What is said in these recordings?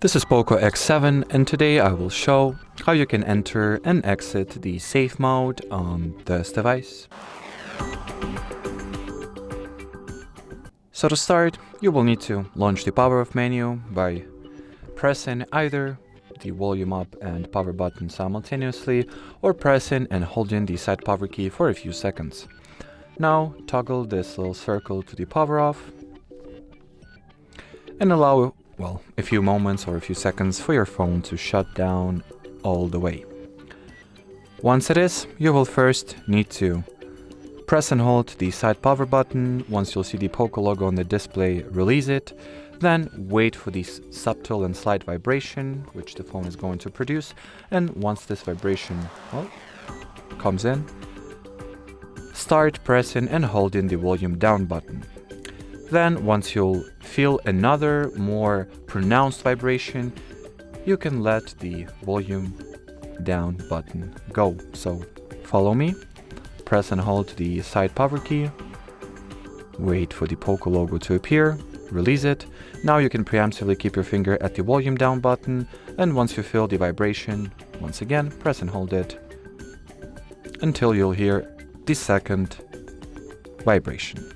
This is POCO X7, and today I will show how you can enter and exit the safe mode on this device. So to start, you will need to launch the power off menu by pressing either the volume up and power button simultaneously, or pressing and holding the side power key for a few seconds. Now toggle this little circle to the power off and allow a few moments or a few seconds for your phone to shut down all the way. Once it is, you will first need to press and hold the side power button. Once you'll see the POCO logo on the display, release it. Then wait for this subtle and slight vibration, which the phone is going to produce. And once this vibration comes in, start pressing and holding the volume down button. Then, once you'll feel another more pronounced vibration, you can let the volume down button go. So follow me, press and hold the side power key, wait for the POCO logo to appear, release it. Now you can preemptively keep your finger at the volume down button, and once you feel the vibration, once again, press and hold it until you'll hear the second vibration.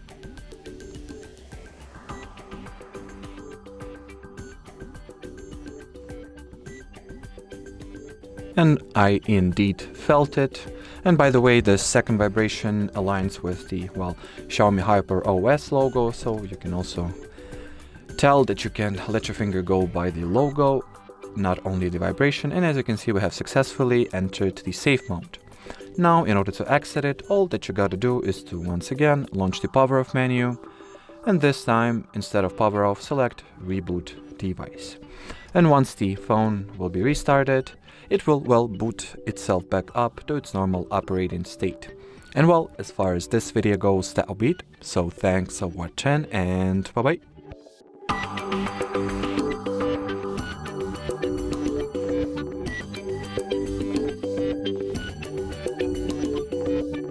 And I indeed felt it. And by the way, the second vibration aligns with the, Xiaomi Hyper OS logo, so you can also tell that you can let your finger go by the logo, not only the vibration. And as you can see, we have successfully entered the safe mode. Now, in order to exit it, all that you gotta do is to once again launch the power off menu, and this time, instead of power off, select reboot device. And once the phone will be restarted, it will, boot itself back up to its normal operating state. And as far as this video goes, that'll be it. So thanks for watching, and bye-bye.